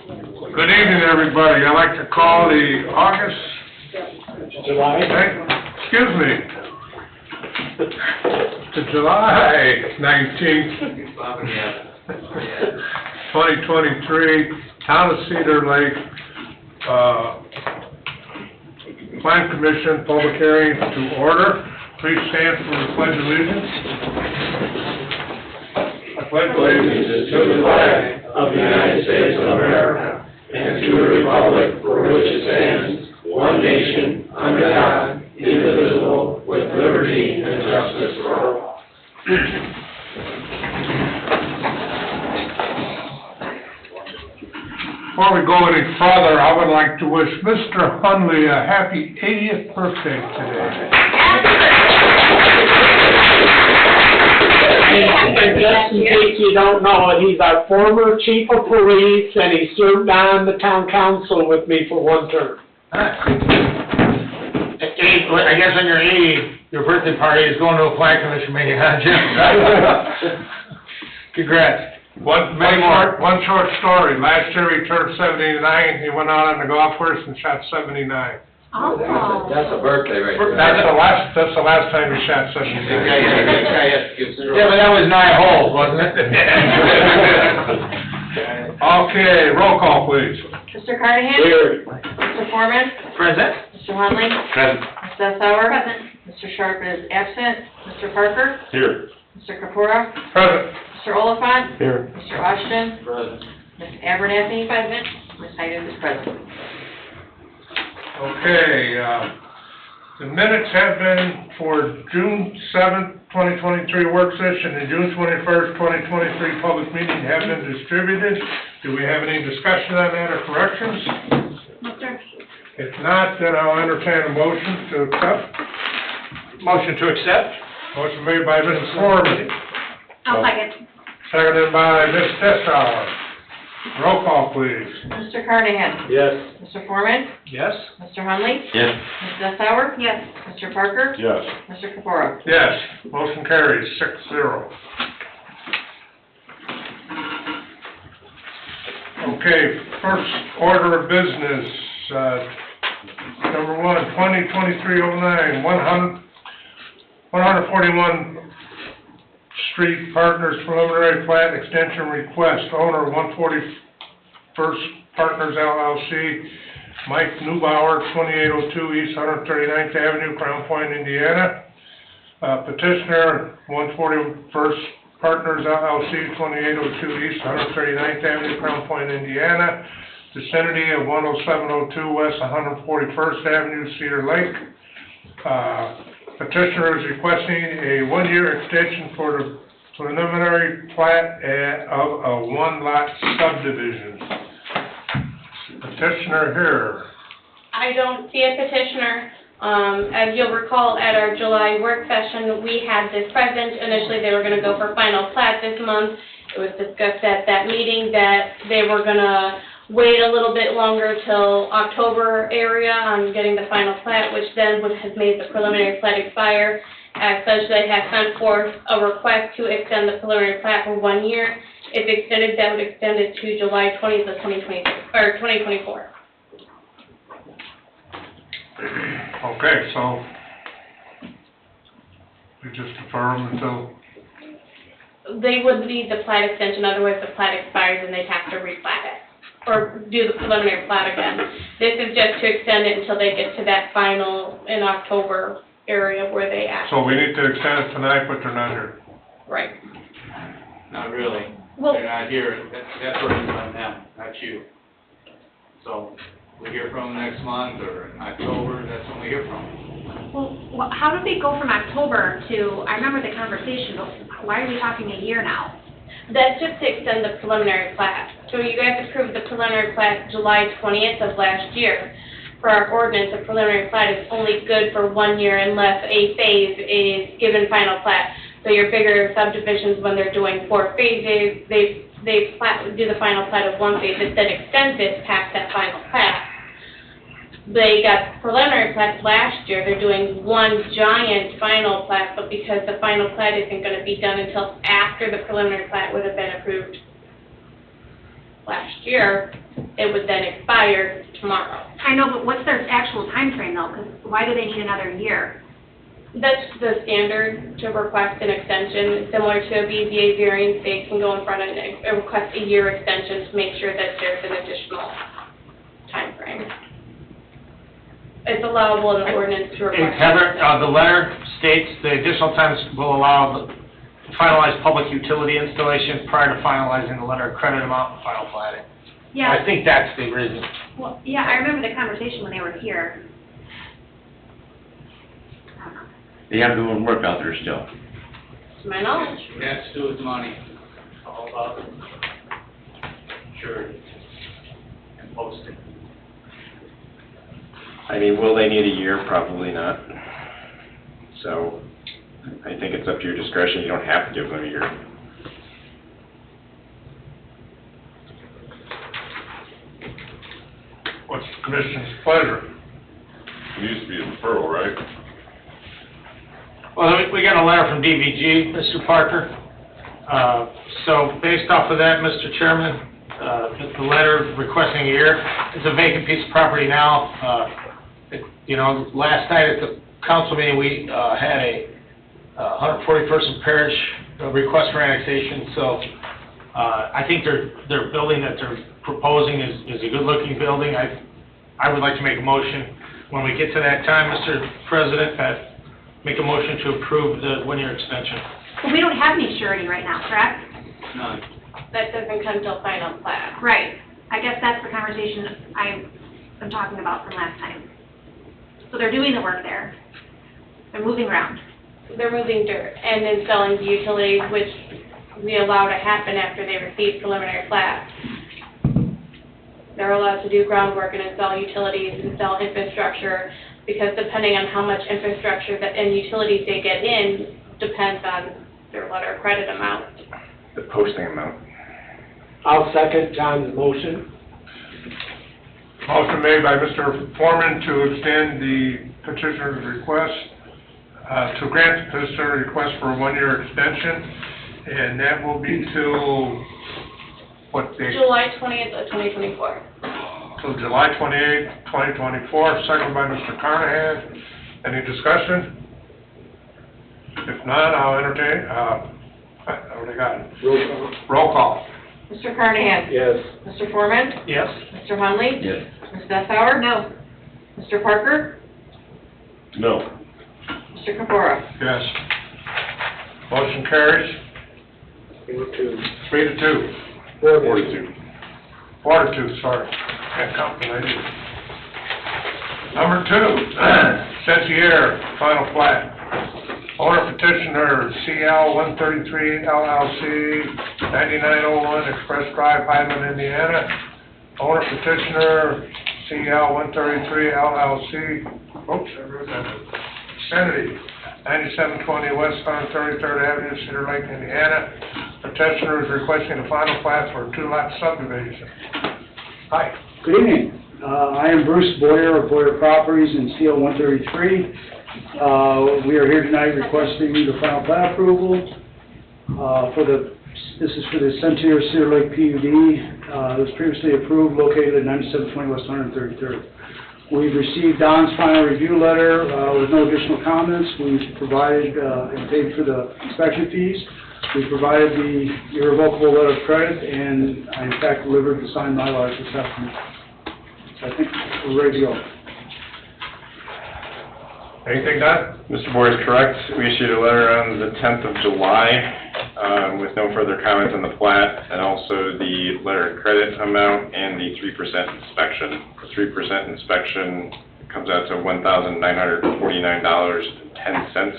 Good evening, everybody. I'd like to call the July? July 19th, 2023, Town of Cedar Lake, Plan Commission public hearing to order. Please stand for the Pledge of Allegiance. I pledge allegiance to the flag of the United States of America and to the republic for which it stands, one nation, under God, indivisible, with liberty and justice for all. Before we go any further, I would like to wish Mr. Hunley a happy 80th birthday today. And just in case you don't know it, he's our former chief of police, and he served on the town council with me for one term. I guess on your 80, your birthday party is going to a Plan Commission meeting, huh, Jim? Congrats. One short story. Last year he turned 79. He went out on the golf course and shot 79. Oh. That's a birthday right there. That's the last time he shot 79. Yeah, but that was 9 holes, wasn't it? Okay, roll call, please. Mr. Carnahan? Here. Mr. Foreman? Present. Mr. Hunley? Present. Ms. Dessauer? Present. Mr. Sharp is absent. Mr. Parker? Here. Mr. Kapura? Present. Mr. Oliphant? Here. Mr. Washington? Present. Ms. Abernathy? Present. Ms. Hyden is present. Okay, the minutes have been for June 7th, 2023 work session and June 21st, 2023 public meeting have been distributed. Do we have any discussion on that or corrections? No, sir. If not, then I'll entertain a motion to accept. Motion to accept. Motion made by Mrs. Foreman, I'll second. seconded by Ms. Dessauer. Roll call, please. Mr. Carnahan? Yes. Mr. Foreman? Yes. Mr. Hunley? Yes. Ms. Dessauer? Yes. Mr. Parker? Yes. Mr. Kapura? Yes, motion carries 6-0. Okay, first order of business, number 1, 2023-09, 141 Street Partners Preliminary Plat Extension Request, owner 141st Partners LLC, Mike Neubauer, 2802 East 139th Avenue, Crown Point, Indiana. Petitioner, 141st Partners LLC, 2802 East 139th Avenue, Crown Point, Indiana. Vicinity of 10702 West 141st Avenue, Cedar Lake. Petitioner is requesting a one-year extension for the preliminary plat of a one-lot subdivision. Petitioner here. I don't see a petitioner. As you'll recall, at our July work session, we had this present. Initially, they were going to go for final plat this month. It was discussed at that meeting that they were going to wait a little bit longer till October area on getting the final plat, which then has made the preliminary plat expire. As such, they have sent forth a request to extend the preliminary plat for 1 year. If extended, that would extend it to July 20th of 2024. Okay, so we just defer them until, They would need the plat extension, otherwise the plat expires and they'd have to replat it, or do the preliminary plat again. This is just to extend it until they get to that final in October area where they ask. so we need to extend it tonight, but they're not here. Right. Not really. Well, They're not here. That's working on them, not you. So we hear from them next month or in October, that's when we hear from them. Well, how did they go from October to, I remember the conversation, but why are we talking a year now? that's just to extend the preliminary plat. So you guys approved the preliminary plat July 20th of last year. For our ordinance, a preliminary plat is only good for 1 year unless a phase is given final plat. So your bigger subdivisions, when they're doing 4 phases, they do the final plat of 1 phase, it then extends it past that final plat. They got preliminary plats last year, they're doing one giant final plat, but because the final plat isn't going to be done until after the preliminary plat would have been approved last year, it would then expire tomorrow. I know, but what's their actual time frame though? Because why do they need another year? That's the standard to request an extension, similar to a BZA variance, they can go in front and request a year extension to make sure that there's an additional time frame. It's allowable in the ordinance to Hey, request. Heather, the letter states the additional times will allow to finalize public utility installation prior to finalizing the letter of credit amount and final plating. Yeah, I think that's the reason. well, yeah, I remember the conversation when they were here. I don't know. They have doing work out there still. To my knowledge. That's to do with money. It's all about surety and posting. I mean, will they need a year? Probably not. So, I think it's up to your discretion. You don't have to give them a year. What's the commission's pleasure? It needs to be a deferral, right? Well, we got a letter from DVG, Mr. Parker. So based off of that, Mr. Chairman, the letter requesting a year, it's a vacant piece of property now. You know, last night at the council meeting, we had a 141st Parish request for annexation, so I think their building that they're proposing is a good-looking building. I would like to make a motion, when we get to that time, Mr. President, make a motion to approve the one-year extension. But we don't have any surety right now, correct? None. That doesn't come till final plat. Right. I guess that's the conversation I'm talking about from last time. So they're doing the work there. They're moving around. They're moving dirt and installing the utilities, which we allow to happen after they receive preliminary plat. They're allowed to do groundwork and install utilities, install infrastructure, because depending on how much infrastructure and utilities they get in, depends on their letter of credit amount. The posting amount. I'll second John's motion. Motion made by Mr. Foreman to extend the petitioner's request, to grant the petitioner request for a one-year extension, and that will be till, what date? July 20th of 2024. Till July 28th, 2024, second by Mr. Carnahan. Any discussion? If not, I'll entertain, I already got it. Roll call. Roll call. Mr. Carnahan? Yes. Mr. Foreman? Yes? Mr. Hunley? Yes. Ms. Stefauer? No. Mr. Parker? No. Mr. Capora? Yes. Motion carries 3-2. 42. 4-2, sorry. Can't count the ladies. Number 2, Sentier, final plat. Owner petitioner CL 133 LLC, 9901 Express Drive, Highland, Indiana. Owner petitioner CL 133 LLC, oops, I wrote that. Sanity, 9720 West 133rd Avenue, Cedar Lake, Indiana. Petitioner is requesting a final plat for a 2-lot subdivision. Hi. Good evening. I am Bruce Boyer of Boyer Properties in CL 133. We are here tonight requesting the final plat approval this is for the Sentier Cedar Lake PUD. It was previously approved, located at 9720 West 133rd. We've received Don's final review letter with no additional comments. We've provided and paid for the inspection fees. We provided the irrevocable letter of credit, and I in fact delivered the signed Mylar this afternoon. So I think we're ready to go. Anything done? Mr. Boyer is correct. We issued a letter on the 10th of July with no further comments on the plat, and also the letter of credit amount and the 3% inspection. The 3% inspection comes out to $1,949.10.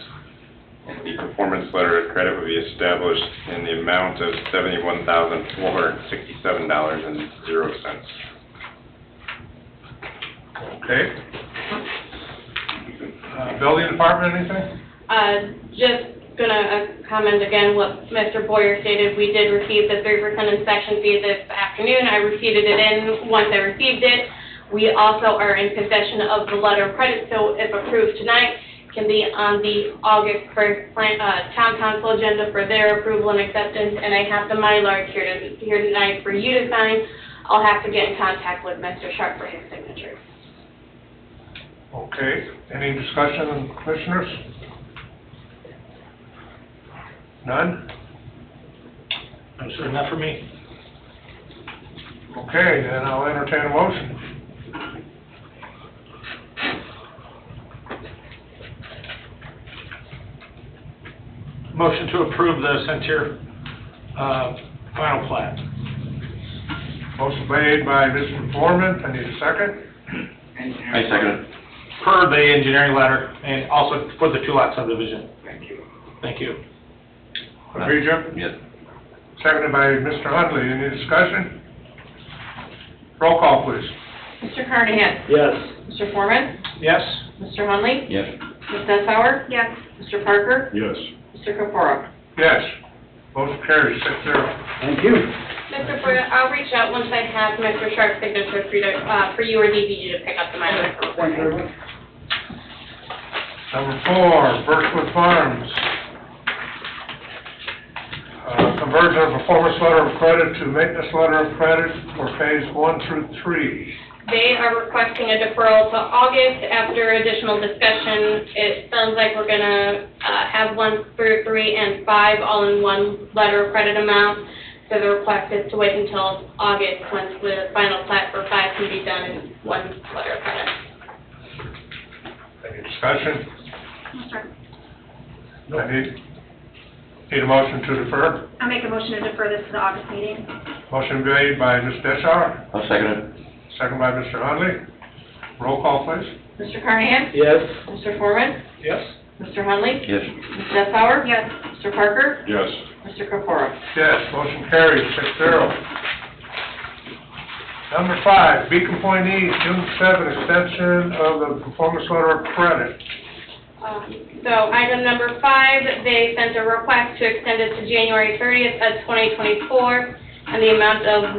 The performance letter of credit will be established in the amount of $71,467.00. Okay. Building department, anything? Just gonna comment again what Mr. Boyer stated. We did receive the 3% inspection fee this afternoon. I receipted it in once I received it. We also are in possession of the letter of credit, so if approved tonight, can be on the August 1st town council agenda for their approval and acceptance, and I have the Mylar here tonight for you to sign. I'll have to get in contact with Mr. Sharp for his signature. Okay, any discussion, commissioners? None? No, sir, not for me. Okay, then I'll entertain a motion. Motion to approve the Centier, final plat. Motion made by Mr. Foreman, I need a second. I second it. Per the engineering letter, and also for the two-lot subdivision. Thank you. Thank you. Abijah, Yes. seconded by Mr. Huntley, any discussion? Roll call, please. Mr. Carnahan? Yes. Mr. Foreman? Yes? Mr. Hunley? Yes. Ms. Desauer? Yes. Mr. Parker? Yes. Mr. Kapura? Yes. Motion carries 6-0. Thank you. Mr. Pruitt, I'll reach out once I have Mr. Sharp's signature for you or DPG to pick up the minor. Thank you very much. Number 4, Birchwood Farms. Conversion of performance letter of credit to maintenance letter of credit for phase 1 through 3. They are requesting a deferral to August after additional discussion. It sounds like we're gonna have 1 through 3 and 5 all in one letter of credit amount. So the request is to wait until August, once the final plat for 5 can be done in one letter of credit. Any discussion? No, sir. I need a motion to defer. I'll make a motion to defer this to the August meeting. Motion made by Ms. Deschar, I'll second it. second by Mr. Huntley. Roll call, please. Mr. Carnahan? Yes. Mr. Foreman? Yes? Mr. Hunley? Yes. Ms. Desauer? Yes. Mr. Parker? Yes. Mr. Kapura? Yes, motion carries 6-0. Number 5, Beacon Point East, June 7, extension of the performance letter of credit. So item number 5, they sent a request to extend it to January 30th of 2024, and the amount of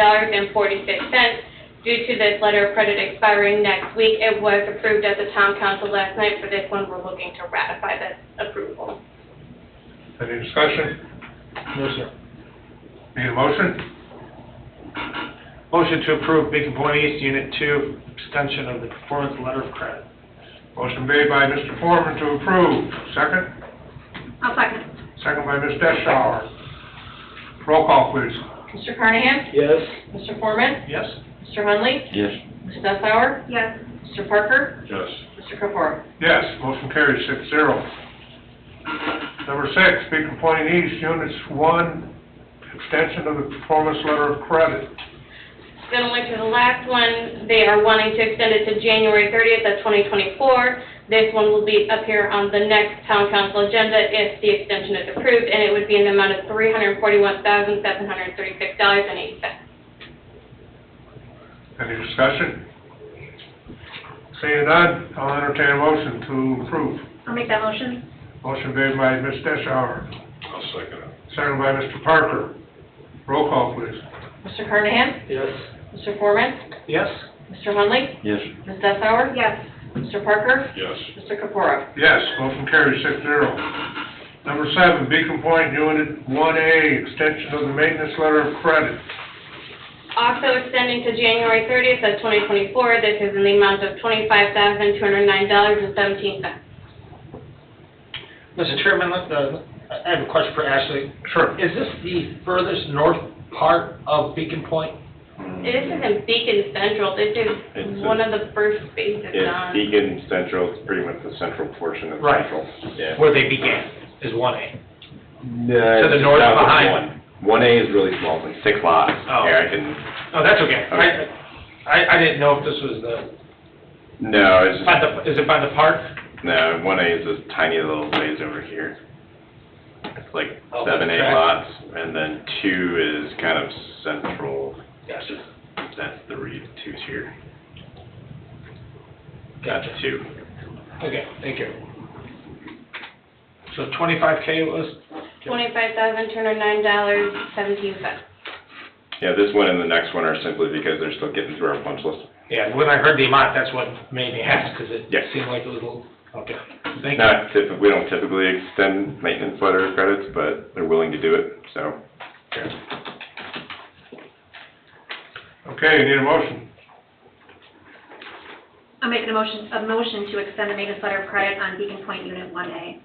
$182,135.46. Due to this letter of credit expiring next week, it was approved at the town council last night. For this one, we're looking to ratify this approval. Any discussion? No, sir. Need a motion? Motion to approve Beacon Point East Unit 2, extension of the performance letter of credit. Motion made by Mr. Foreman to approve. Second? I'll second. Second by Ms. Deschauer. Roll call, please. Mr. Carnahan? Yes. Mr. Foreman? Yes? Mr. Hunley? Yes. Ms. Desauer? Yes. Mr. Parker? Yes. Mr. Kapura? Yes, motion carries 6-0. Number 6, Beacon Point East, Units 1, extension of the performance letter of credit. Similar to the last one, they are wanting to extend it to January 30th of 2024. This one will be up here on the next town council agenda if the extension is approved, and it would be in the amount of $341,736.80. Any discussion? Seeing none, I'll entertain a motion to approve. I'll make that motion. Motion made by Ms. Deschauer, I'll second it. seconded by Mr. Parker. Roll call, please. Mr. Carnahan? Yes. Mr. Foreman? Yes? Mr. Hunley? Yes. Ms. Desauer? Yes. Mr. Parker? Yes. Mr. Kapura? Yes, motion carries 6-0. Number 7, Beacon Point Unit 1A, extension of the maintenance letter of credit. Also extending to January 30th of 2024, this is in the amount of $25,209.17. Mr. Chairman, I have a question for Ashley. Sure. Is this the furthest north part of Beacon Point? This isn't Beacon Central, this is It's one of the first spaces It's on. Beacon Central, it's pretty much the central portion of Right. Central. Yeah. Where they began, is 1A. No, To the north behind. 1A is really small, it's like 6 lots. Oh. Here, I can, Oh, that's okay. Okay. I didn't know if this was the, no, it's just, is it by the park? no, 1A is a tiny little ways over here. It's like Oh, 7, 8 okay. lots, and then 2 is kind of central. Gotcha. That's the reed, 2's here. Gotcha. 2. Okay, thank you. So 25K was? $25,209.17. Yeah, this one and the next one are simply because they're still getting through our punch list. Yeah, when I heard the amount, that's what made me ask, because it Yeah. seemed like it was a little, okay. Thank you. We don't typically extend maintenance letter of credits, but they're willing to do it, so. Okay, need a motion? I'm making a motion to extend the maintenance letter of credit on Beacon Point Unit 1A.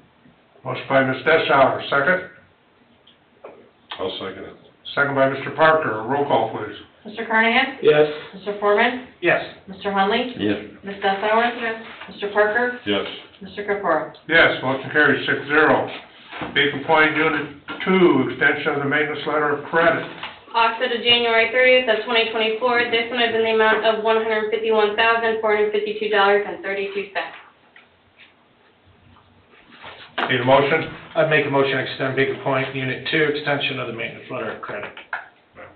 Motion by Ms. Deschauer, second. I'll second it. Second by Mr. Parker. Roll call, please. Mr. Carnahan? Yes. Mr. Foreman? Yes. Mr. Hunley? Yes. Ms. Dessauer? Yes. Mr. Parker? Yes. Mr. Capura? Yes, motion carries 6-0. Beacon Point Unit 2, extension of the maintenance letter of credit. Also to January 30th of 2024, this one is in the amount of $151,452.32. Need a motion? I'd make a motion to extend Beacon Point Unit 2, extension of the maintenance letter of credit.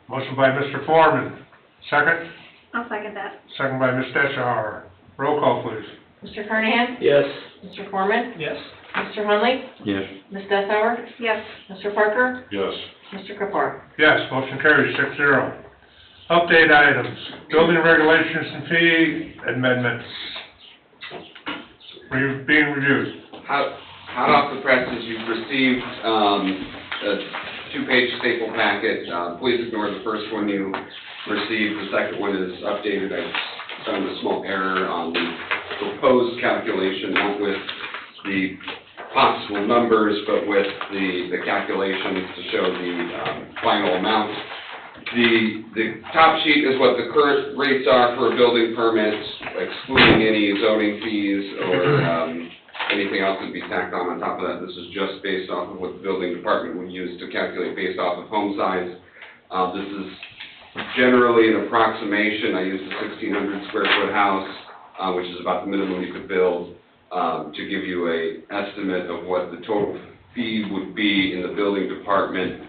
Motion by Mr. Foreman. Second? I'll second that. Second by Ms. Deschauer. Roll call, please. Mr. Carnahan? Yes. Mr. Foreman? Yes. Mr. Hunley? Yes. Ms. Dessauer? Yes. Mr. Parker? Yes. Mr. Capura? Yes, motion carries 6-0. Update items, building regulations and fee amendments. Being reviewed. Hot off the presses, you've received a two-page staple packet. Please ignore the first one you received. The second one is updated. I found a small error on the proposed calculation, not with the possible numbers, but with the calculations to show the final amount. The top sheet is what the current rates are for a building permit, excluding any zoning fees or anything else that would be tacked on top of that. This is just based off of what the building department would use to calculate based off of home size. This is generally an approximation. I used a 1,600 square foot house, which is about the minimum you could build, to give you an estimate of what the total fee would be in the building department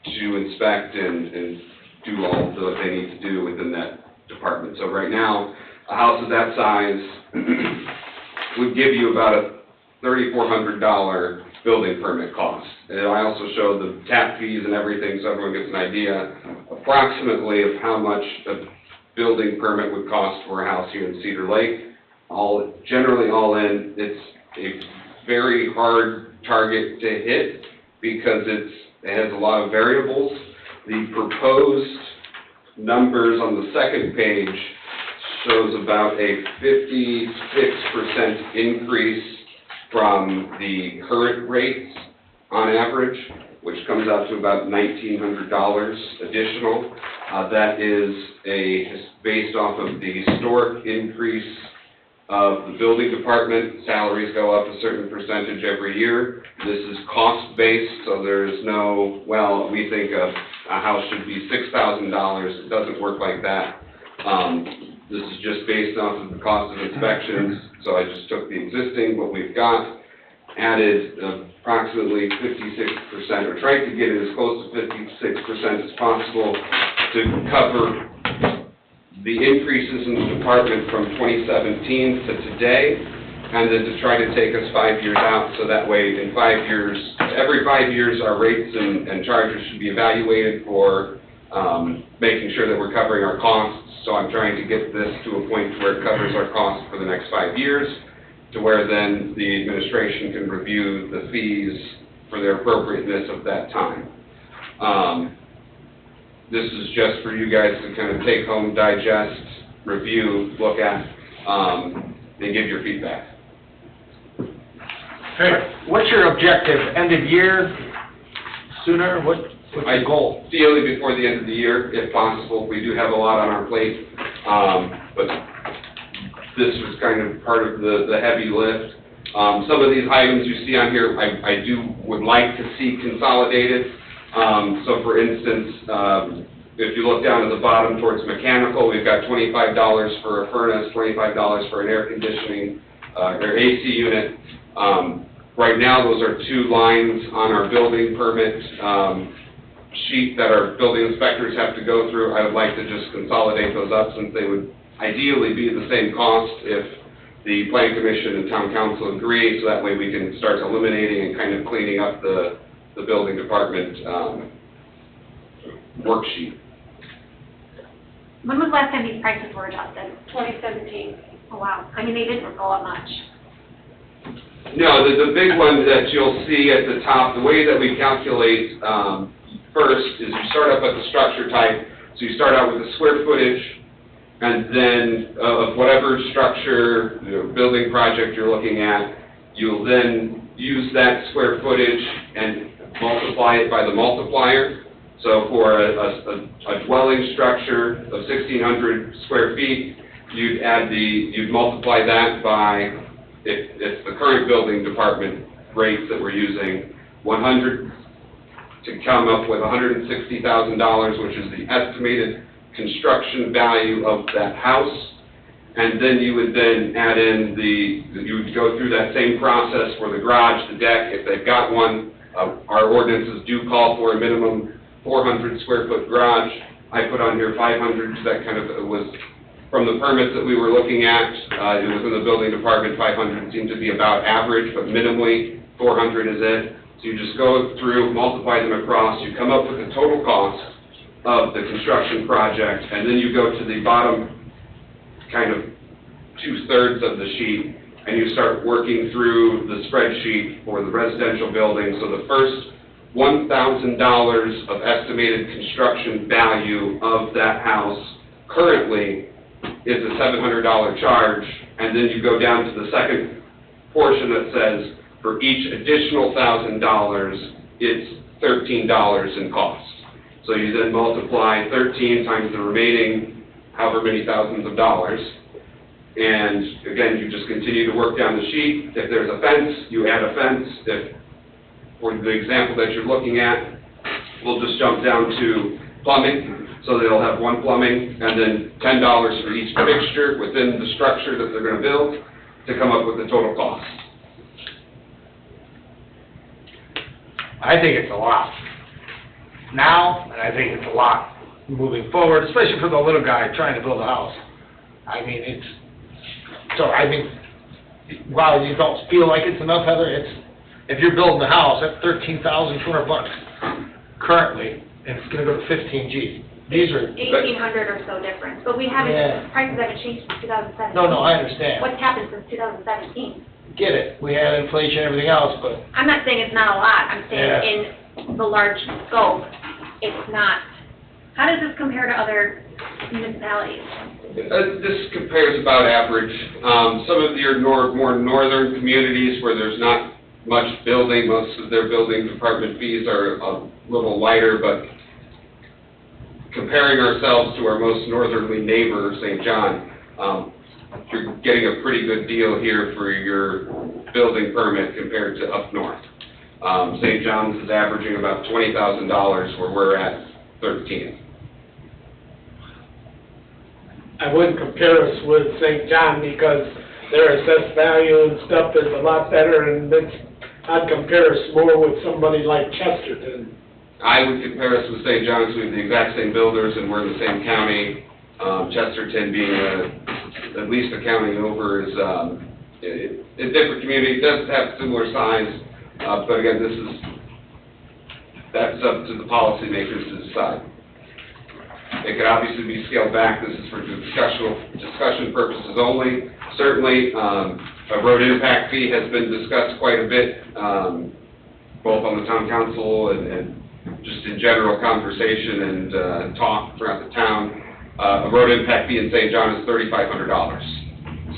to inspect and do all that they need to do within that department. So right now, a house of that size would give you about a $3,400 building permit cost. And I also showed the tap fees and everything, so everyone gets an idea approximately of how much a building permit would cost for a house here in Cedar Lake. Generally all in, it's a very hard target to hit because it has a lot of variables. The proposed numbers on the second page shows about a 56% increase from the current rates on average, which comes out to about $1,900 additional. That is based off of the historic increase of the building department. Salaries go up a certain percentage every year. This is cost-based, so there's no, well, we think a house should be $6,000. It doesn't work like that. This is just based off of the cost of inspections, so I just took the existing, what we've got, added approximately 56%, or tried to get it as close to 56% as possible to cover the increases in the department from 2017 to today, and then to try to take us 5 years out, so that way in 5 years, every 5 years our rates and charges should be evaluated for making sure that we're covering our costs. So I'm trying to get this to a point where it covers our costs for the next 5 years, to where then the administration can review the fees for their appropriateness of that time. This is just for you guys to kind of take home, digest, review, look at, and give your feedback. Okay. What's your objective? End of year? Sooner? What's your goal? Ideally before the end of the year, if possible. We do have a lot on our plate, but this was kind of part of the heavy lift. Some of these items you see on here, I would like to see consolidated. So for instance, if you look down at the bottom towards mechanical, we've got $25 for a furnace, $25 for an air conditioning, or AC unit. Right now, those are two lines on our building permit sheet that our building inspectors have to go through. I would like to just consolidate those up, since they would ideally be the same cost if the Plan Commission and Town Council agree, so that way we can start eliminating and kind of cleaning up the building department worksheet. When was the last time these prices were adjusted? 2017. Oh, wow. I mean, they didn't go up much. No, the big one that you'll see at the top, the way that we calculate first is you start up at the structure type. So you start out with the square footage, and then of whatever structure, building project you're looking at, you'll then use that square footage and multiply it by the multiplier. So for a dwelling structure of 1,600 square feet, you'd multiply that by, if it's the current building department rates that we're using, 100 to come up with $160,000, which is the estimated construction value of that house. And then you would then add in you would go through that same process for the garage, the deck, if they've got one. Our ordinances do call for a minimum 400 square foot garage. I put on here 500, that kind of was, from the permits that we were looking at, it was in the building department, 500 seemed to be about average, but minimally 400 is it. So you just go through, multiply them across, you come up with the total cost of the construction project, and then you go to the bottom kind of 2/3 of the sheet, and you start working through the spreadsheet for the residential building. So the first $1,000 of estimated construction value of that house currently is a $700 charge, and then you go down to the second portion that says for each additional $1,000, it's $13 in cost. So you then multiply 13 times the remaining however many thousands of dollars, and again, you just continue to work down the sheet. If there's a fence, you add a fence. If, for the example that you're looking at, we'll just jump down to plumbing, so they'll have one plumbing, and then $10 for each fixture within the structure that they're going to build to come up with the total cost. I think it's a lot now, and I think it's a lot moving forward, especially for the little guy trying to build a house. I mean, while you don't feel like it's enough, Heather, if you're building a house, that's $13,200 currently, and it's gonna go to 15G. These are... 1,800 or so difference, but we haven't, Yeah. prices haven't changed since 2017. No, I understand. What's happened since 2017? Get it, we had inflation and everything else, but I'm not saying it's not a lot, I'm Yeah. saying in the large scope, it's not. How does this compare to other municipalities? This compares about average. Some of your more northern communities where there's not much building, most of their building department fees are a little lighter, but comparing ourselves to our most northerly neighbor, St. John, you're getting a pretty good deal here for your building permit compared to up north. St. John's is averaging about $20,000 where we're at $13,000. I wouldn't compare us with St. John because their assessed value and stuff is a lot better, and I'd compare us more with somebody like Chesterton. I would compare us with St. John's. We have the exact same builders, and we're in the same county. Chesterton being at least a county over is a different community. It does have similar size, but again, that's up to the policymakers to decide. It could obviously be scaled back. This is for discussion purposes only. Certainly, a road impact fee has been discussed quite a bit, both on the town council and just in general conversation and talk throughout the town. A road impact fee in St. John is $3,500.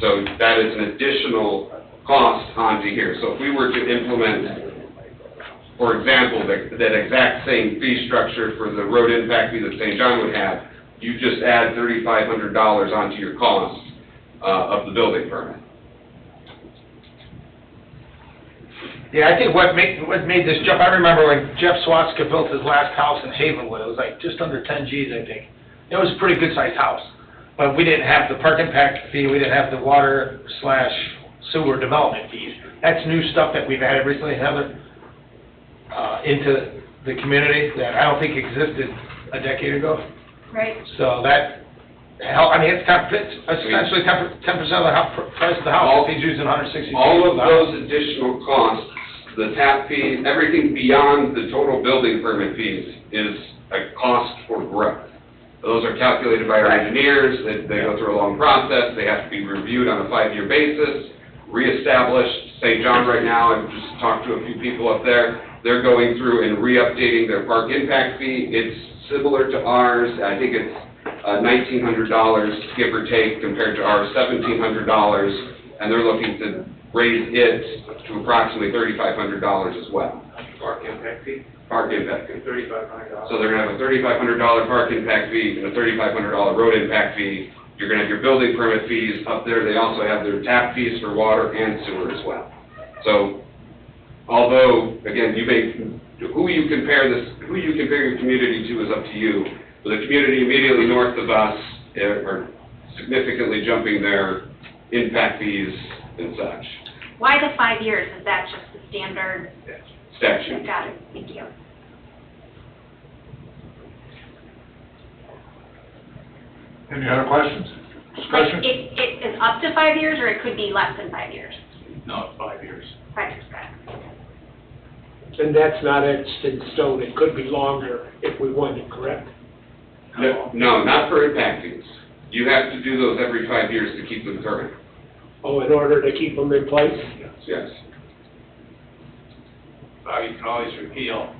So that is an additional cost onto here. So if we were to implement, for example, that exact same fee structure for the road impact fee that St. John would have, you just add $3,500 onto your cost of the building permit. yeah, I think what made this jump, I remember when Jeff Swatzka built his last house in Havenwood, it was like just under 10 Gs, I think. It was a pretty good-sized house, but we didn't have the park impact fee, we didn't have the water/sewer development fees. That's new stuff that we've added recently, Heather, into the community that I don't think existed a decade ago. Right. So that help, I mean, it's essentially 10% of the price of the house, if he's using 160. All of those additional costs, the tap fees, everything beyond the total building permit fees is a cost for growth. Those are calculated by our engineers, they go through a long process, they have to be reviewed on a 5-year basis, reestablished. St. John right now, I've just talked to a few people up there, they're going through and re-updating their park impact fee. It's similar to ours. I think it's $1,900, give or take, compared to our $1,700, and they're looking to raise it to approximately $3,500 as well. Park impact fee, Park impact fee. $3,500. So they're gonna have a $3,500 park impact fee and a $3,500 road impact fee. You're gonna have your building permit fees up there. They also have their tap fees for water and sewer as well. So, although, again, who you compare your community to is up to you. But the community immediately north of us are significantly jumping their impact fees and such. Why the 5 years? Is that just the standard? Statute. Got it, thank you. Any other questions? Like, Discussion? it is up to 5 years, or it could be less than 5 years? No, it's 5 years. 5 years, got it. And that's not etched in stone, it could be longer if we wanted, correct? No, not for impact fees. You have to do those every 5 years to keep them current. Oh, in order to keep them in place? Yes. You can always repeal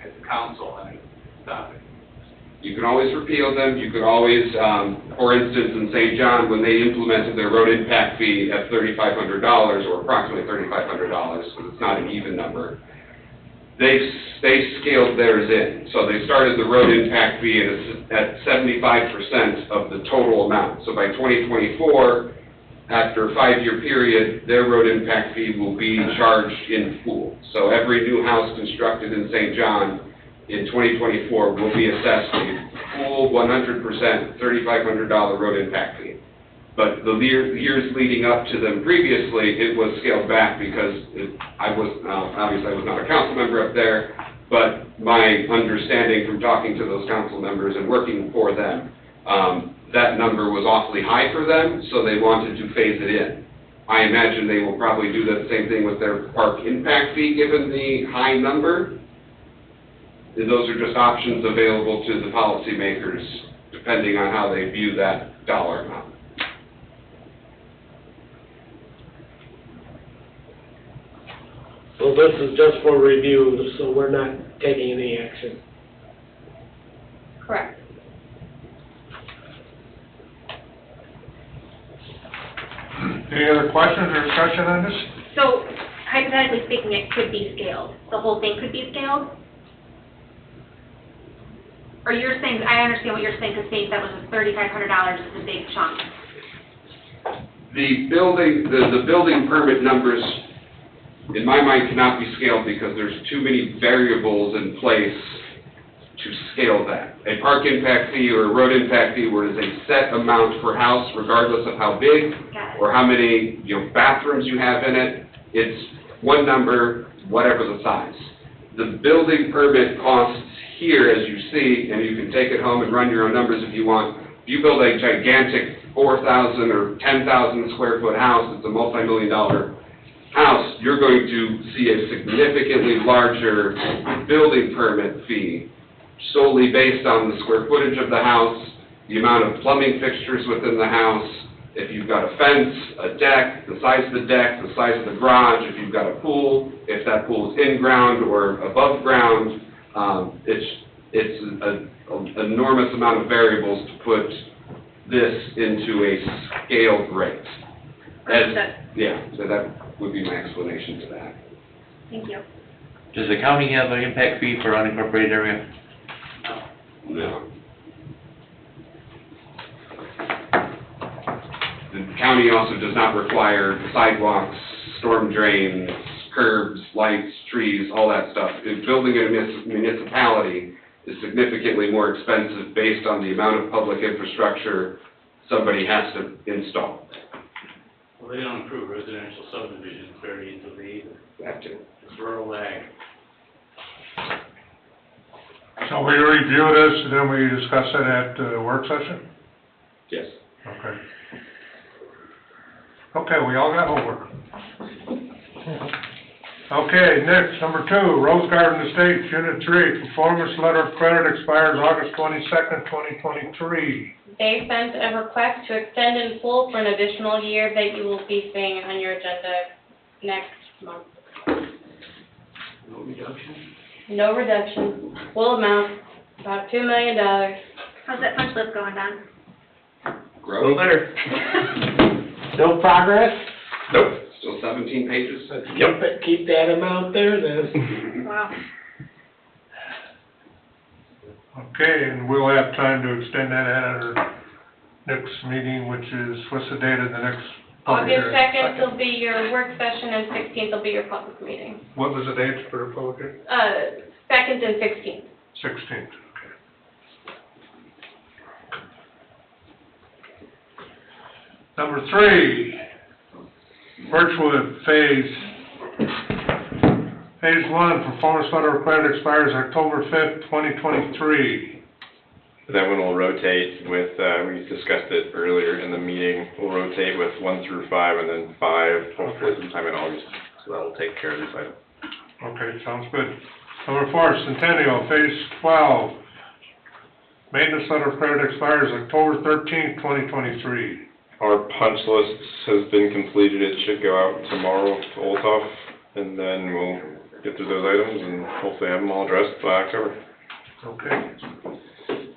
as a council and stop it. You can always repeal them. You could always, for instance, in St. John, when they implemented their road impact fee at $3,500, or approximately $3,500, because it's not an even number, they scaled theirs in. So they started the road impact fee at 75% of the total amount. So by 2024, after a 5-year period, their road impact fee will be charged in full. So every new house constructed in St. John in 2024 will be assessed a full 100% $3,500 road impact fee. But the years leading up to them previously, it was scaled back because obviously I was not a council member up there, but my understanding from talking to those council members and working for them, that number was awfully high for them, so they wanted to phase it in. I imagine they will probably do the same thing with their park impact fee, given the high number. And those are just options available to the policymakers, depending on how they view that dollar amount. So this is just for review, so we're not taking any action. Correct. Any other questions or discussion on this? So hypothetically speaking, it could be scaled. The whole thing could be scaled? Or you're saying, I understand what you're saying, because saying that was $3,500 is a big chunk. The building permit numbers, in my mind, cannot be scaled because there's too many variables in place to scale that. A park impact fee or a road impact fee, where it's a set amount per house, regardless of how big or how many, bathrooms you have in it, it's one number, whatever the size. The building permit costs here, as you see, and you can take it home and run your own numbers if you want. If you build a gigantic 4,000 or 10,000 square foot house, it's a multi-million-dollar house, you're going to see a significantly larger building permit fee solely based on the square footage of the house, the amount of plumbing fixtures within the house, if you've got a fence, a deck, the size of the deck, the size of the garage, if you've got a pool, if that pool is in-ground or above ground. It's an enormous amount of variables to put this into a scaled rate. So that would be my explanation to that. Thank you. Does the county have an impact fee for unincorporated area? No. The county also does not require sidewalks, storm drains, curbs, lights, trees, all that stuff. Building a municipality is significantly more expensive based on the amount of public infrastructure somebody has to install. Well, they don't approve residential subdivisions very easily either. That too. It's rural ag. So we review this, and then we discuss it at the work session? Yes. Okay. Okay, we all got homework. Okay, next, number 2, Rose Garden Estates, Unit 3, performance letter of credit expires August 22nd, 2023. They sent a request to extend in full for an additional year that you will be seeing on your agenda next month. No reduction? No reduction, full amount, about $2 million. How's that punch list going, Don? Grow there. No progress? Nope, still 17 pages. Let's keep that amount there then. Wow. Okay, and we'll have time to extend that at our next meeting, which is, what's the date of the next public August hearing? 2nd will be your work session and 16th will be your public meeting. What was the date for the public hearing? 2nd and 16th. 16th, okay. Number 3, Birchwood Phase 1, performance letter of credit expires October 5th, 2023. That one will rotate with, we discussed it earlier in the meeting, we'll rotate with 1 through 5 and then 5, hopefully sometime in August. So that'll take care of this item. Okay, sounds good. Number 4, Centennial Phase 12, maintenance letter of credit expires October 13th, 2023. Our punch list has been completed, it should go out tomorrow to Olthoff, and then we'll get through those items and hopefully have them all addressed by October. Okay.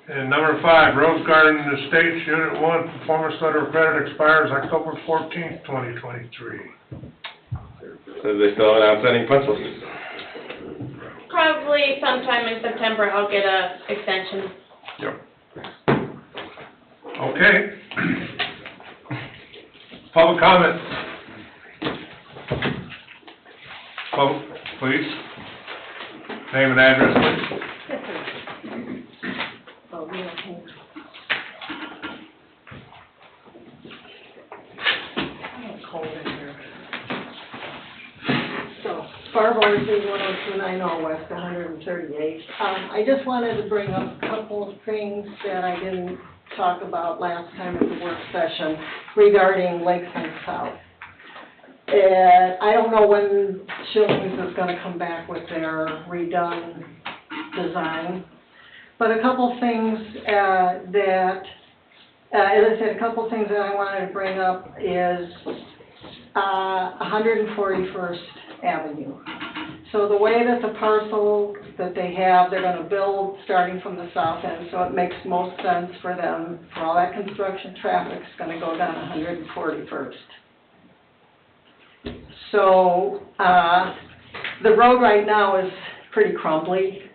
And number 5, Rose Garden Estates, Unit 1, performance letter of credit expires October 14th, 2023. So they still have an outstanding punch list? Probably sometime in September I'll get a extension. Yep. Okay. Public comment. Public, please. Name and address, please. So, Barb Orsley, 10290 West 138. I just wanted to bring up a couple of things that I didn't talk about last time at the work session regarding Lakeside South. I don't know when Schillings is going to come back with their redone design, but a couple things as I said, a couple things that I wanted to bring up is 141st Avenue. So the way that the parcel that they have, they're going to build starting from the south end, so it makes most sense for them, for all that construction traffic's going to go down 141st. So the road right now is pretty crumbly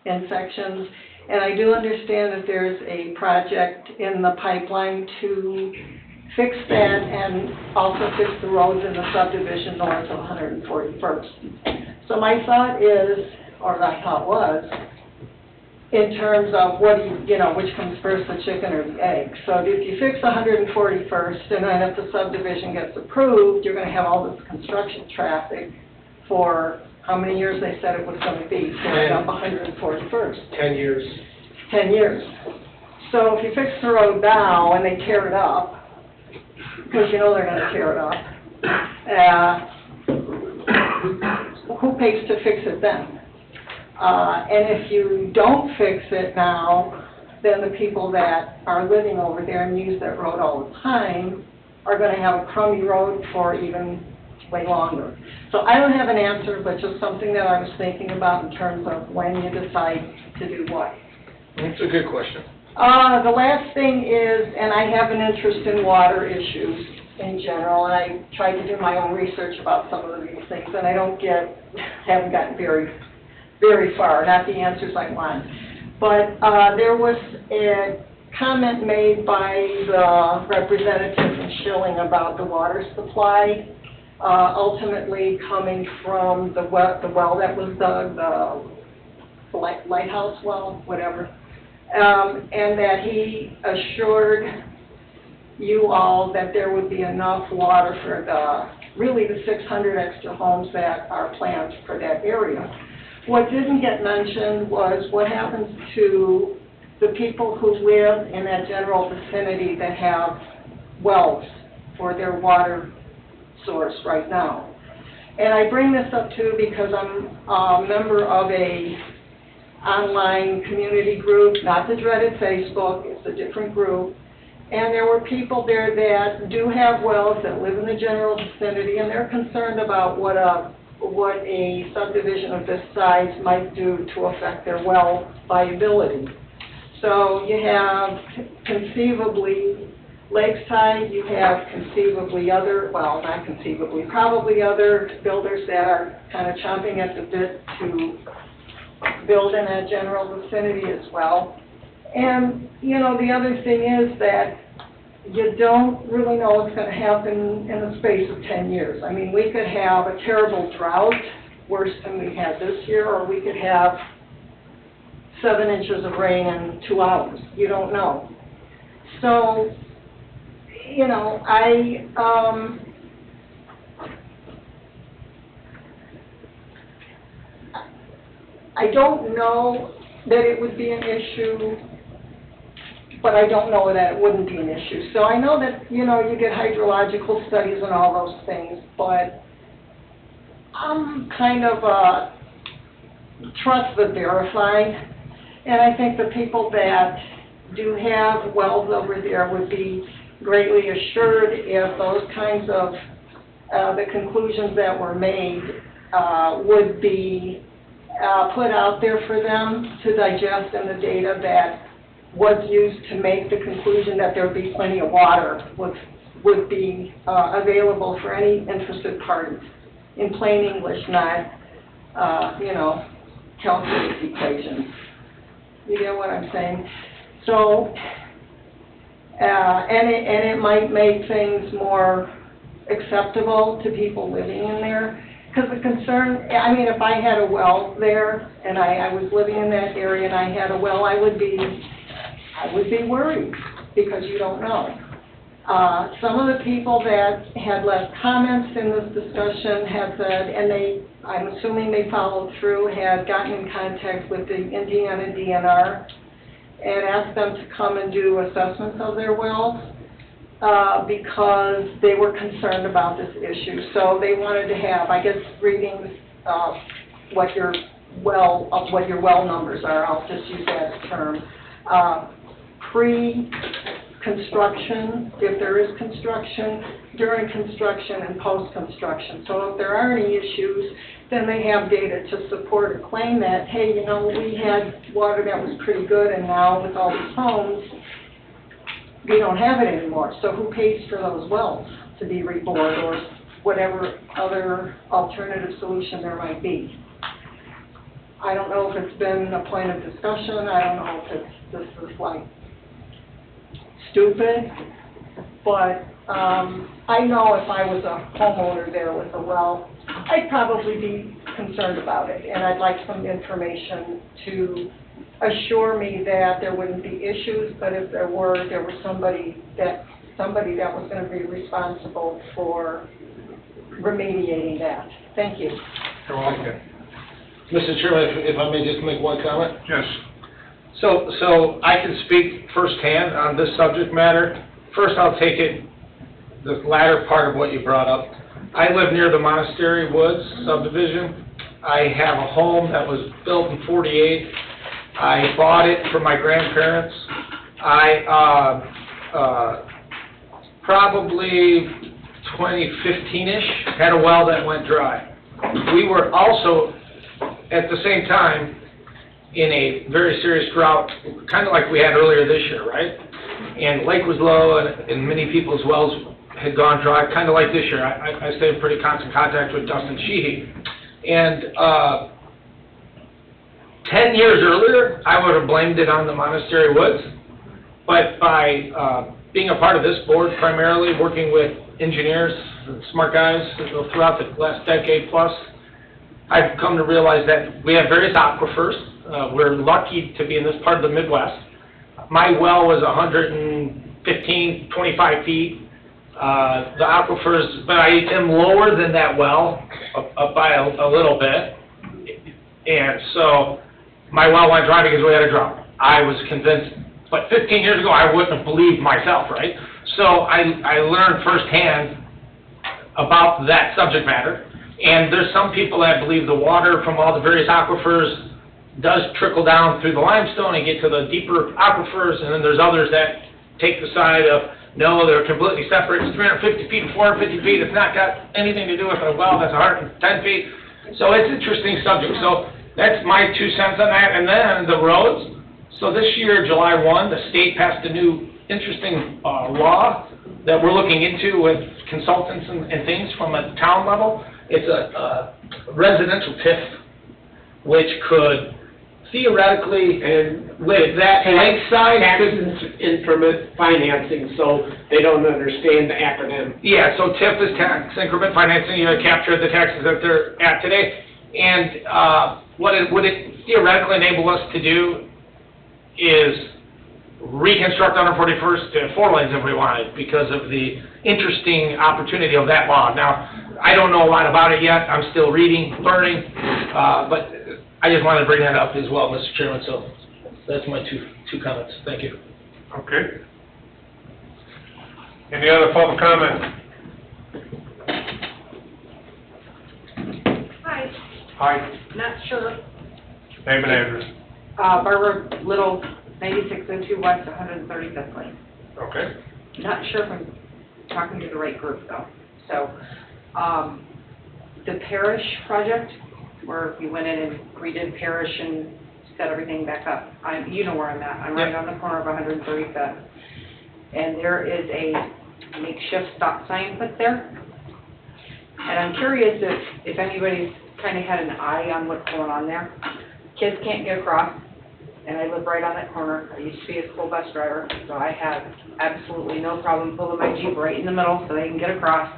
in sections, and I do understand that there's a project in the pipeline to fix that and also fix the roads in the subdivision north of 141st. So my thought is, or my thought was, in terms of what do you know, which comes first, the chicken or the egg. So if you fix 141st, and then if the subdivision gets approved, you're going to have all this construction traffic for how many years they said it was going to be, going up 141st. 10 years. 10 years. So if you fix the road now and they tear it up, because you know they're going to tear it up, who pays to fix it then? And if you don't fix it now, then the people that are living over there and use that road all the time are going to have a crummy road for even way longer. So I don't have an answer, but just something that I was thinking about in terms of when you decide to do what. That's a good question. The last thing is, and I have an interest in water issues in general, and I tried to do my own research about some of these things, and I haven't gotten very far, not the answers I want. But there was a comment made by the representative from Schilling about the water supply ultimately coming from the well that was dug, the lighthouse well, whatever, and that he assured you all that there would be enough water for the 600 extra homes that are planned for that area. What didn't get mentioned was what happens to the people who live in that general vicinity that have wells for their water source right now. And I bring this up too because I'm a member of a online community group, not the dreaded Facebook, it's a different group. And there were people there that do have wells that live in the general vicinity, and they're concerned about what a subdivision of this size might do to affect their well viability. So you have conceivably Lakeside, you have conceivably not conceivably, probably other builders that are kind of chomping at the bit to build in that general vicinity as well. And, you know, the other thing is that you don't really know what's going to happen in the space of 10 years. I mean, we could have a terrible drought, worse than we had this year, or we could have 7 inches of rain in 2 hours. You don't know. So, you know, I don't know that it would be an issue, but I don't know that it wouldn't be an issue. So I know that, you know, you get hydrological studies and all those things, but I'm kind of trust but verify, and I think the people that do have wells over there would be greatly assured if those kinds of, the conclusions that were made would be put out there for them to digest, and the data that was used to make the conclusion that there would be plenty of water would be available for any interested parties. In plain English, not, you know, calculus equations. You get what I'm saying? So, and it might make things more acceptable to people living in there. Because the concern, I mean, if I had a well there, and I was living in that area and I had a well, I would be worried, because you don't know. Some of the people that had left comments in this discussion have said, and I'm assuming they followed through, had gotten in contact with the Indiana DNR and asked them to come and do assessments of their wells, because they were concerned about this issue. So they wanted to have, I guess, readings of what your well numbers are. I'll just use that term. Pre-construction, if there is construction, during construction, and post-construction. So if there are any issues, then they have data to support a claim that, hey, you know, we had water that was pretty good, and now with all these homes, we don't have it anymore. So who pays for those wells to be rebored, or whatever other alternative solution there might be? I don't know if it's been a point of discussion. I don't know if this is like stupid, but I know if I was a homeowner there with a well, I'd probably be concerned about it, and I'd like some information to assure me that there wouldn't be issues, but if there were somebody that was going to be responsible for remediating that. Thank you. You're welcome. Mr. Chairman, if I may just make one comment? Yes. So I can speak firsthand on this subject matter. First, I'll take it, the latter part of what you brought up. I live near the Monastery Woods subdivision. I have a home that was built in '48. I bought it from my grandparents. Probably 2015-ish, had a well that went dry. We were also, at the same time, in a very serious drought, kind of like we had earlier this year, right? And lake was low, and many people's wells had gone dry, kind of like this year. I stayed in pretty constant contact with Dustin Sheehy. And 10 years earlier, I would have blamed it on the Monastery Woods. But by being a part of this board, primarily working with engineers and smart guys throughout the last decade plus, I've come to realize that we have various aquifers. We're lucky to be in this part of the Midwest. My well was 125 feet. The aquifers, but I am lower than that well up by a little bit. And so my well went dry because we had a drought. I was convinced, but 15 years ago I wouldn't have believed myself, right? So I learned firsthand about that subject matter. And there's some people that believe the water from all the various aquifers does trickle down through the limestone and get to the deeper aquifers, and then there's others that take the side of, no, they're completely separate. It's 350 feet to 450 feet. It's not got anything to do with a well that's 110 feet. So it's an interesting subject. So that's my 2 cents on that. And then the roads, So this year, July 1, the state passed a new interesting law that we're looking into with consultants and things from a town level. It's a residential TIF, which could theoretically, and with that lakeside, Tax increment financing, so they don't understand the acronym. yeah, so TIF is tax increment financing, you capture the taxes that they're at today. And what it would theoretically enable us to do is reconstruct 141st to 4 lanes if we wanted, because of the interesting opportunity of that law. Now, I don't know a lot about it yet, I'm still reading, learning, but I just wanted to bring that up as well, Mr. Chairman, so that's my two comments. Thank you. Okay. Any other public comment? Hi, Hi, not sure. name and address. Barbara Little, 9602 West 135th Lane. Okay. Not sure if I'm talking to the right group, though. So, the parish project, where we went in and redid parish and set everything back up, you know where I'm at. I'm right on the corner of 135th. And there is a makeshift stop sign put there. And I'm curious if anybody's kind of had an eye on what's going on there. Kids can't get across, and I live right on that corner. I used to be a school bus driver, so I have absolutely no problem pulling my Jeep right in the middle so they can get across.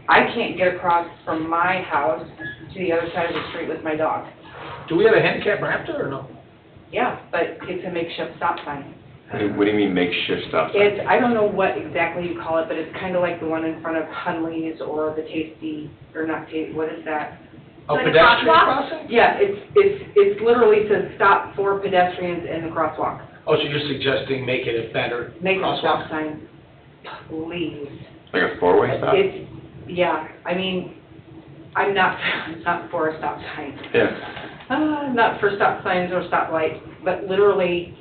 I can't get across from my house to the other side of the street with my dog. Do we have a handicap ramp there or no? Yeah, but it's a makeshift stop sign. What do you mean makeshift stop sign? It's, I don't know what exactly you call it, but it's kind of like the one in front of Hunley's or the Tasty, or not Tasty, what is that? A Like a pedestrian crosswalk? crossing? Yeah, it's literally says stop for pedestrians in the crosswalk. Oh, so you're suggesting make it a better Make a crosswalk? stop sign, please. Like a four-way stop? It's, yeah, I mean, I'm not for a stop sign. Yeah. Not for stop signs or stoplights, but literally,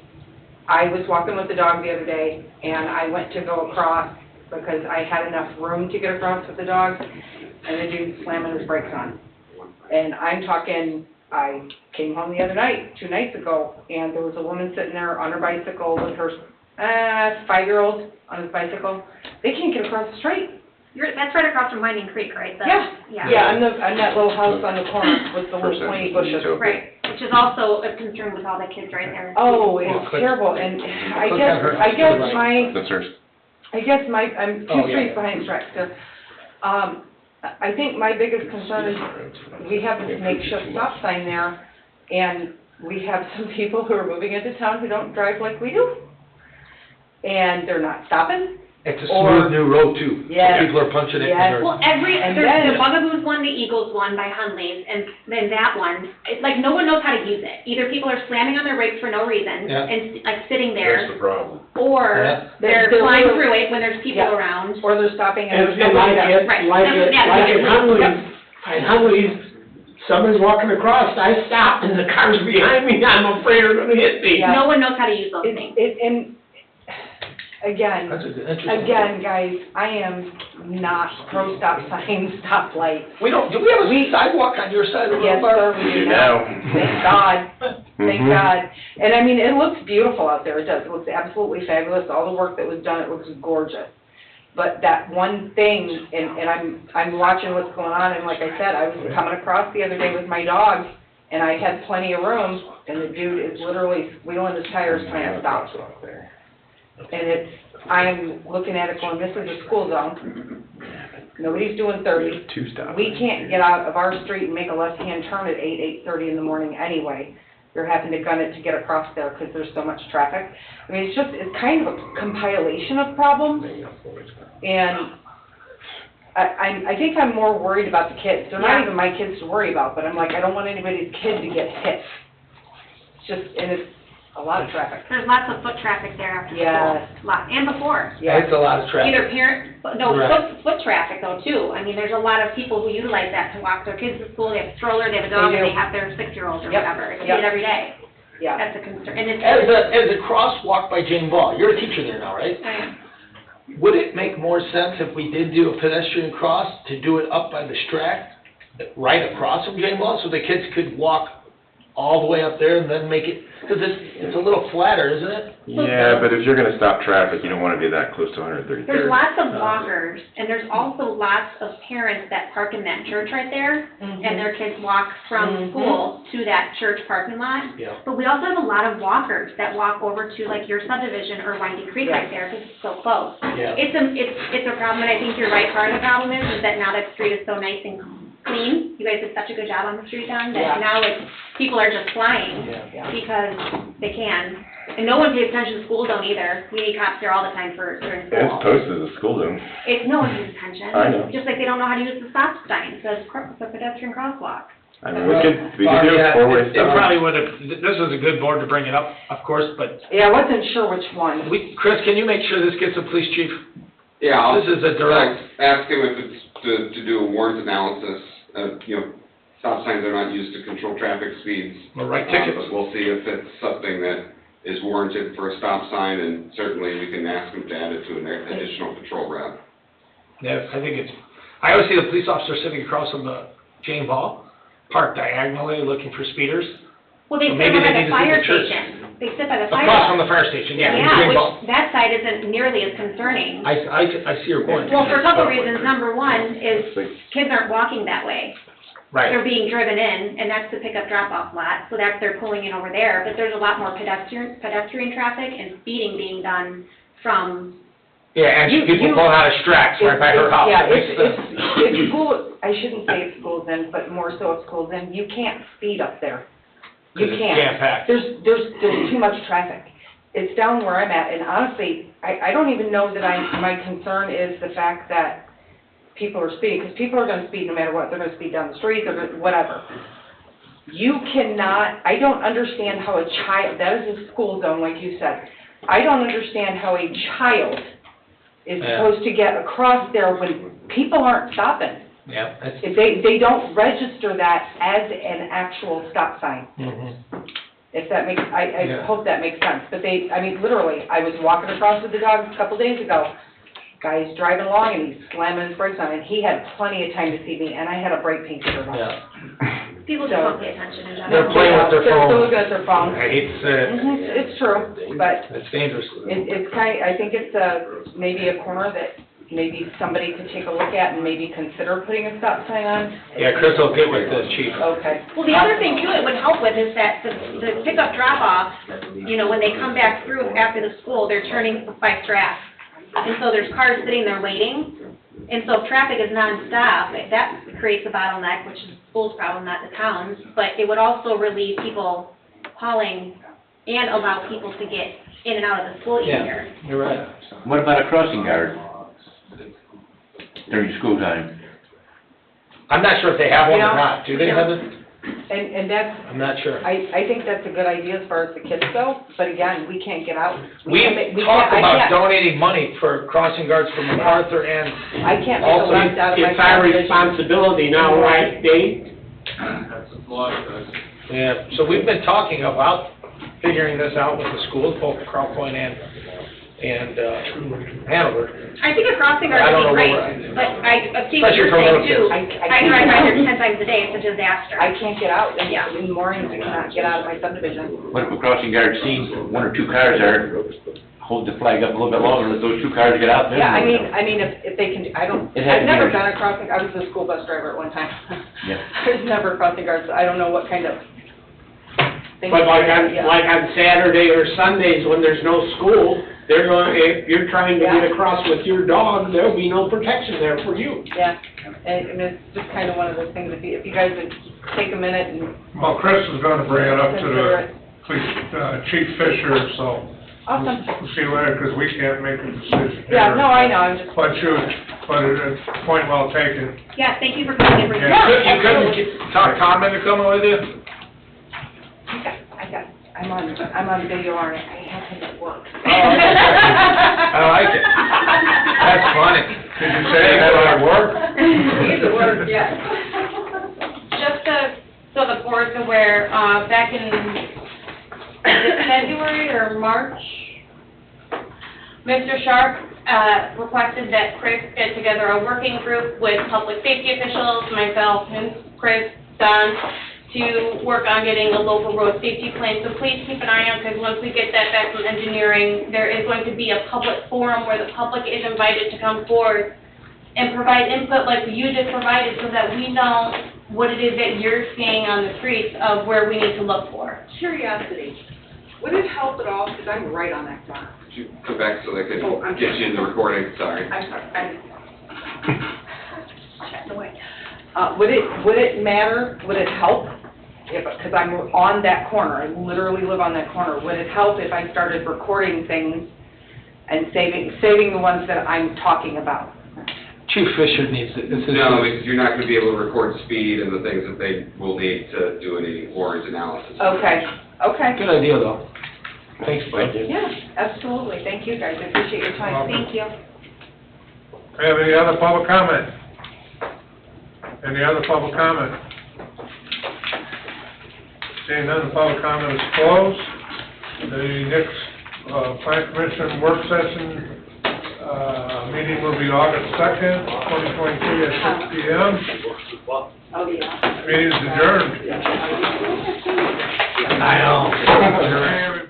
I was walking with the dog the other day, and I went to go across because I had enough room to get across with the dog, and the dude slamming his brakes on. And I'm talking, I came home the other night, 2 nights ago, and there was a woman sitting there on her bicycle with her 5-year-old on his bicycle. They can't get across the street. That's right across from Winding Creek, right? Yeah, on that little house on the corner with the little pointy bushes. Right, which is also a concern with all the kids right there. Oh, it's terrible, and I guess I'm 2 streets behind Streck still. I think my biggest concern is we have this makeshift stop sign there, and we have some people who are moving into town who don't drive like we do, and they're not stopping. It's a smooth new road too. Yes. People are punching it. Yes. Well, there's the Bugaboos one, the Eagles one by Hunley's, and then that one, it's like no one knows how to use it. Either people are slamming on their brakes for no reason, Yeah. and like sitting there, That's the problem. or Yeah. they're They're flying really- through it when there's people Yeah. around. Or they're stopping and there's And nobody there. Right. like Yeah. in Hunley's, somebody's walking across, I stop, and the car's behind me, I'm afraid they're gonna hit me. Yeah. No one knows how to use those things. And again, That's a good, interesting. again, guys, I am not pro stop sign, stop light. Do we have a sidewalk on your side of the road? Yes, sir, we do now. Thank God, thank Mhm. God. And I mean, it looks beautiful out there, it does, it looks absolutely fabulous, all the work that was done, it looks gorgeous. But that one thing, and I'm watching what's going on, and like I said, I was coming across the other day with my dog, and I had plenty of room, and the dude is literally wheeling his tires trying to stop. And I'm looking at it going, this is a school zone, nobody's doing 30. Two stops. We can't get out of our street and make a left-hand turn at 8:30 in the morning anyway. You're having to gun it to get across there because there's so much traffic. I mean, it's kind of a compilation of problems, and I think I'm more worried about the kids. They're not Yeah. even my kids to worry about, but I'm like, I don't want anybody's kid to get hit. It's just, and it's a lot of traffic. There's lots of foot traffic there after Yes. school, and before. It's a lot of traffic. Either Right. foot traffic though too. I mean, there's a lot of people who utilize that to walk their kids to school. They have a stroller, they have a dog, They and do. they have their 6-year-old or Yep. whatever. They do Yep. it every day. Yeah. That's a concern, and it's. As a crosswalk by Jane Ball, you're a teacher there now, right? I am. Would it make more sense if we did do a pedestrian cross to do it up by the Strack, right across from Jane Ball, so the kids could walk all the way up there and then make it, because it's a little flatter, isn't it? Yeah, but if you're gonna stop traffic, you don't wanna be that close to 133rd. There's lots of walkers, and there's also lots of parents that park in that church right there, and their kids walk from school to that church parking lot. Yeah. But we also have a lot of walkers that walk over to like your subdivision or Winding Creek right there, because it's so close. Yeah. It's a problem, and I think you're right, part of the problem is that now that street is so nice and clean, you guys did such a good job on the street, Don, Yeah. that now it's, people are just flying Yeah. because they can. And no one pays attention to school zone either. We need cops there all the time during It's school. posted as a school zone. It's, no one pays attention. I know. Just like they don't know how to use the stop sign, the pedestrian crosswalk. I mean, we could do a four-way It stop. probably would have, this is a good board to bring it up, of course, but Yeah, I wasn't sure which one. Chris, can you make sure this gets the police chief? Yeah, I'll This is a direct, ask him if it's to do a warrant analysis. Stop signs are not used to control traffic speeds. we'll write tickets. But we'll see if it's something that is warranted for a stop sign, and certainly we can ask him to add it to an additional patrol route. Yeah, I think I always see the police officer sitting across from the Jane Ball, parked diagonally, looking for speeders. Well, they sit Maybe by they need the to see fire the church. station. They sit by the fire. Across from the fire station, yeah, Yeah, Jane Ball. which, that side isn't nearly as concerning. I see your point. Well, for a couple reasons. Number one is kids aren't walking that way. Right. They're being driven in, and that's the pickup drop-off lot, so that's, they're pulling in over there. But there's a lot more pedestrian traffic and speeding being done from, Yeah, and You- people you- pulling out of Strax right by her house. Yeah, It makes sense. it's school, I shouldn't say it's schools in, but more so it's schools in, you can't speed up there. You 'Cause it's can't. jam-packed. There's too much traffic. It's down where I'm at, and honestly, I don't even know that my concern is the fact that people are speeding, because people are gonna speed no matter what, they're gonna speed down the street, they're gonna, whatever. You cannot, I don't understand how a child, that is a school zone, like you said. I don't understand how a child is Yeah. supposed to get across there when people aren't stopping. Yeah, that's, If they don't register that as an actual stop sign. If that makes, I Yeah. hope that makes sense, but I mean, literally, I was walking across with the dog a couple days ago. Guy's driving along and he's slamming his brakes on, and he had plenty of time to see me, and I had a brake paint shirt on. yeah. people just don't pay attention in They're general. playing with their They're phone. still looking at their phone. I hate to say it. It's true, but It's dangerous. it's I think it's maybe a corner that maybe somebody could take a look at and maybe consider putting a stop sign on. Yeah, Chris will get with the chief. Okay. Well, the other thing too it would help with is that the pickup drop-off, when they come back through after the school, they're turning by Strath. And so there's cars sitting there waiting. And so if traffic is nonstop, that creates a bottleneck, which is the school's problem, not the town's. But it would also relieve people hauling and allow people to get in and out of the school easier. Yeah, you're right. What about a crossing guard during school time? I'm not sure if they have one or You know, not. Do they have it? And that's, I'm not sure. I think that's a good idea as far as the kids go, but again, we can't get out. We talked about donating money for crossing guards for MacArthur and I can't make a also left out of my It's our subdivision. responsibility now, right, Dave? That's a lot of us. yeah, so we've been talking about figuring this out with the schools, both Crown Point and Hanover. I think a crossing I guard don't would be know great, what- but I see what Especially you're for little saying too. kids. I drive by there 10 times a day, it's a disaster. I can't get out Yeah. in the mornings, I cannot get out of my subdivision. What if a crossing guard sees one or two cars there, hold the flag up a little bit longer, let those two cars get out there? Yeah, I mean, if they can, It had to I've be never a- been a crossing, I was a school bus driver at one time. Yeah. I was never a crossing guard, so I don't know what kind of thing. But Yeah. like on Saturday or Sundays when there's no school, they're going, if you're trying to get across with your dog, there'll be no protection there for you. Yeah, and it's just kind of one of those things, if you guys would take a minute and Well, Chris is gonna bring it up to consider the it. police, Chief Fisher, so Awesome. we'll see later, because we can't make a decision here. Yeah, no, I know, I'm just. But it's a point well taken. Yeah, thank you for coming in. for- Yeah. You couldn't talk Tom into coming with you? I'm on video, aren't I? I have him at work. I like it. That's funny. Did you say that at work? He's at work, yeah. Just so the board's aware, back in, is it February or March? Mr. Sharp, requested that Chris get together a working group with public safety officials, myself and Chris, Don, to work on getting a local road safety plan, so please keep an eye on, because once we get that back from engineering, there is going to be a public forum where the public is invited to come forward and provide input like you just provided, so that we know what it is that you're seeing on the streets of where we need to look for. Curiosity, would it help at all, because I'm right on that corner. Could you come back so they can Oh, I'm get you in the recording, sorry. I'm sorry, would it matter, would it help if, because I'm on that corner, I literally live on that corner, would it help if I started recording things and saving the ones that I'm talking about? Chief Fisher needs it. This is- No, because you're not gonna be able to record speed and the things that they will need to do any warrant analysis. Okay, okay. Good idea, though. Thanks, Bud. Yeah, absolutely, thank you guys, I appreciate your time. Thank you. Have any other public comment? Any other public comment? Seeing none, the public comment is closed. The next, Plan Commission work session, meeting will be August 2nd, 2023 at 6 p.m. Oh, yeah. Meeting is adjourned. I know. Adjourned.